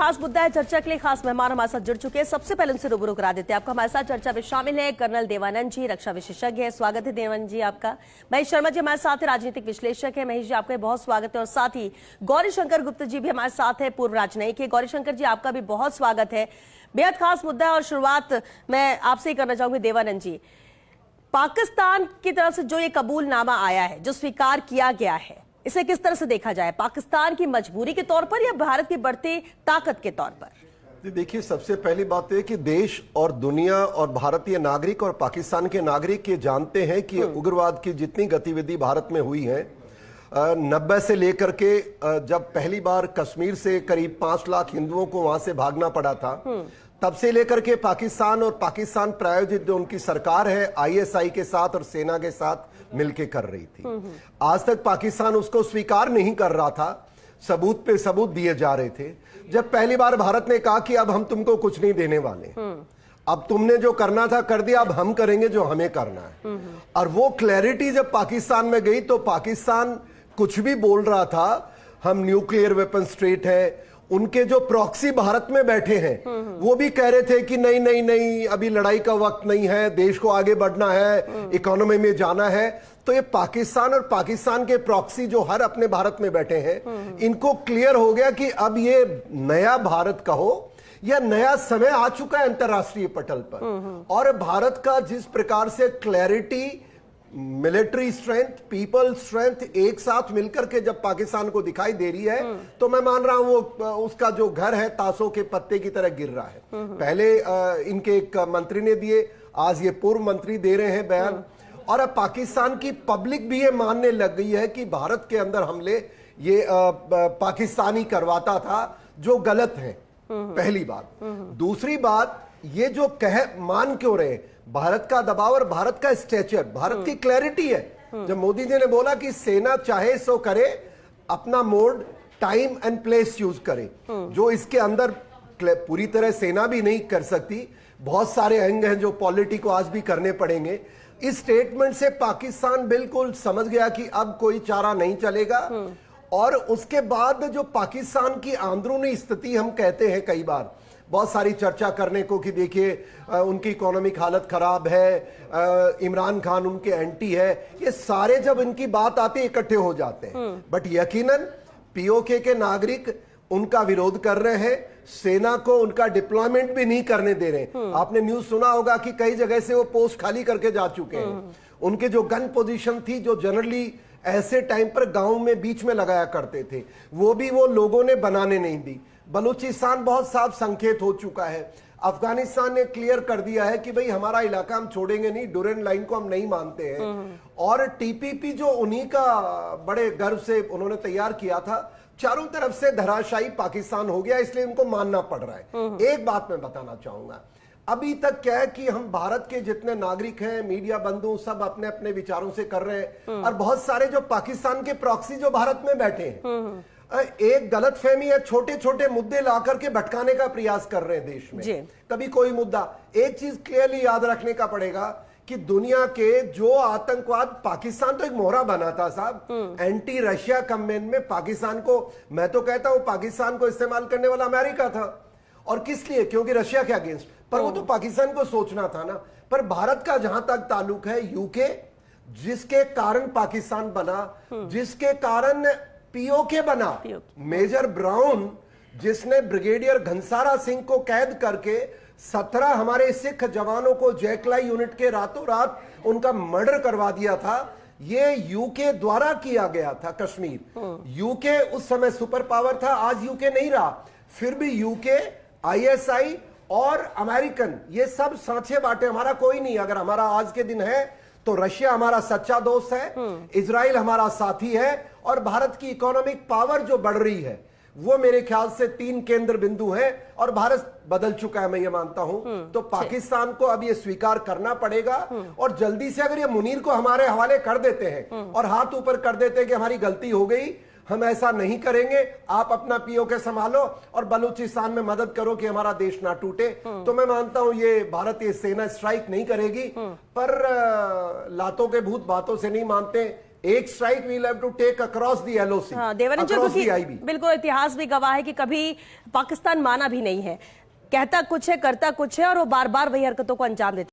खास मुद्दा है चर्चा के लिए खास मेहमान हमारे साथ जुड़ चुके हैं। सबसे पहले उनसे रूबरू करा देते हैं। आपका हमारे साथ चर्चा में शामिल है कर्नल देवानंद जी, रक्षा विशेषज्ञ है। स्वागत है देवानंद जी आपका। महेश शर्मा जी हमारे साथ है, राजनीतिक विश्लेषक है। महेश जी आपका बहुत स्वागत है। और साथ ही गौरी शंकर गुप्ता जी भी हमारे साथ है, पूर्व राजनयिक है। गौरी शंकर जी आपका भी बहुत स्वागत है। बेहद खास मुद्दा है और शुरुआत मैं आपसे ही करना चाहूंगी देवानंद जी। पाकिस्तान की तरफ से जो ये कबूलनामा आया है, जो स्वीकार किया गया है, इसे किस तरह से देखा जाए? पाकिस्तान की मजबूरी के तौर पर या भारत की बढ़ती ताकत के तौर पर? देखिए, सबसे पहली बात तो है कि देश और दुनिया और भारतीय नागरिक और पाकिस्तान के नागरिक ये जानते हैं कि उग्रवाद की जितनी गतिविधि भारत में हुई है 90 से लेकर के जब पहली बार कश्मीर से करीब 5 लाख हिंदुओं को वहां से भागना पड़ा था, तब से लेकर के पाकिस्तान और पाकिस्तान प्रायोजित जो उनकी सरकार है आईएसआई के साथ और सेना के साथ मिलके कर रही थी। आज तक पाकिस्तान उसको स्वीकार नहीं कर रहा था, सबूत पे सबूत दिए जा रहे थे। जब पहली बार भारत ने कहा कि अब हम तुमको कुछ नहीं देने वाले, अब तुमने जो करना था कर दिया, अब हम करेंगे जो हमें करना है। और वो क्लैरिटी जब पाकिस्तान में गई तो पाकिस्तान कुछ भी बोल रहा था, हम न्यूक्लियर वेपन स्टेट है, उनके जो प्रॉक्सी भारत में बैठे हैं वो भी कह रहे थे कि नहीं नहीं नहीं, अभी लड़ाई का वक्त नहीं है, देश को आगे बढ़ना है, इकोनॉमी में जाना है। तो ये पाकिस्तान और पाकिस्तान के प्रॉक्सी जो हर अपने भारत में बैठे हैं, इनको क्लियर हो गया कि अब ये नया भारत कहो या नया समय आ चुका है अंतरराष्ट्रीय पटल पर। और भारत का जिस प्रकार से clarity, military strength, people strength एक साथ मिलकर के जब पाकिस्तान को दिखाई दे रही है, तो मैं मान रहा हूं वो उसका जो घर है ताशों के पत्ते की तरह गिर रहा है। पहले इनके एक मंत्री ने दिए, आज ये पूर्व मंत्री दे रहे हैं बयान। और अब पाकिस्तान की पब्लिक भी ये मानने लग गई है कि भारत के अंदर हमले ये पाकिस्तानी करवाता था, जो गलत है। पहली बात। दूसरी बात, ये जो मान क्यों रहे, भारत का दबाव और भारत का स्टेचर, भारत की क्लैरिटी है। जब मोदी जी ने बोला कि सेना चाहे सो करे, अपना mode, time and place use करे, जो इसके अंदर पूरी तरह सेना भी नहीं कर सकती, बहुत सारे अंग हैं जो पॉलिटी को आज भी करने पड़ेंगे। इस स्टेटमेंट से पाकिस्तान बिल्कुल समझ गया कि अब कोई चारा नहीं चलेगा। और उसके बाद जो पाकिस्तान की अंदरूनी स्थिति, हम कहते हैं कई बार, बहुत सारी चर्चा करने को कि देखिए उनकी इकोनॉमिक हालत खराब है, इमरान खान उनके एंटी है, ये सारे जब इनकी बात आती है इकट्ठे हो जाते हैं। बट यकीनन पीओके के नागरिक उनका विरोध कर रहे हैं, सेना को उनका डिप्लॉयमेंट भी नहीं करने दे रहे। आपने न्यूज सुना होगा कि कई जगह से वो पोस्ट खाली करके जा चुके हैं। उनके जो गन पोजीशन थी, जो जनरली ऐसे टाइम पर गांव में बीच में लगाया करते थे, वो भी वो लोगों ने बनाने नहीं दी। बलूचिस्तान बहुत साफ संकेत हो चुका है। अफगानिस्तान ने क्लियर कर दिया है कि भाई हमारा इलाका हम छोड़ेंगे नहीं, डुरेंट लाइन को हम नहीं मानते हैं। और टीपीपी जो उन्हीं का बड़े गर्व से उन्होंने तैयार किया था, चारों तरफ से धराशायी पाकिस्तान हो गया, इसलिए उनको मानना पड़ रहा है। एक बात मैं बताना चाहूंगा, अभी तक क्या है कि हम भारत के जितने नागरिक हैं, मीडिया बंधु, सब अपने अपने विचारों से कर रहे हैं। और बहुत सारे जो पाकिस्तान के प्रॉक्सी जो भारत में बैठे हैं, एक गलत फहमी है, छोटे छोटे मुद्दे ला करके भटकाने का प्रयास कर रहे हैं देश में। कभी कोई मुद्दा, एक चीज क्लियरली याद रखने का पड़ेगा कि दुनिया के जो आतंकवाद, पाकिस्तान तो एक मोहरा बना था साहब, एंटी रशिया कैंपेन में पाकिस्तान को, मैं तो कहता हूं पाकिस्तान को इस्तेमाल करने वाला अमेरिका था। और किस लिए? क्योंकि रशिया के अगेंस्ट, पर वो तो पाकिस्तान को सोचना था ना। पर भारत का जहां तक ताल्लुक है, यूके जिसके कारण पाकिस्तान बना, जिसके कारण पीओके बना, मेजर ब्राउन जिसने ब्रिगेडियर घनसारा सिंह को कैद करके 17 हमारे सिख जवानों को जैकलाई यूनिट के रातों रात उनका मर्डर करवा दिया था, ये यूके द्वारा किया गया था। कश्मीर, यूके उस समय सुपर पावर था, आज यूके नहीं रहा, फिर भी यूके, आईएसआई और अमेरिकन, ये सब सांचे बाटे, हमारा कोई नहीं। अगर हमारा आज के दिन है तो रशिया हमारा सच्चा दोस्त है, इजराइल हमारा साथी है, और भारत की इकोनॉमिक पावर जो बढ़ रही है वो मेरे ख्याल से 3 केंद्र बिंदु हैं। और भारत बदल चुका है, मैं ये मानता हूं। तो पाकिस्तान को अब ये स्वीकार करना पड़ेगा। और जल्दी से अगर ये मुनीर को हमारे हवाले कर देते हैं और हाथ ऊपर कर देते हैं कि हमारी गलती हो गई, हम ऐसा नहीं करेंगे, आप अपना पीओके संभालो और बलूचिस्तान में मदद करो कि हमारा देश ना टूटे, तो मैं मानता हूं ये भारतीय सेना स्ट्राइक नहीं करेगी। पर लातों के भूत बातों से नहीं मानते, एक strike we'll have to take across the LOC, हाँ, देवानंद जी, अक्रॉस द क्योंकि आईबी। बिल्कुल इतिहास भी गवाह है कि कभी पाकिस्तान माना भी नहीं है, कहता कुछ है करता कुछ है और वो बार बार वही हरकतों को अंजाम देता है।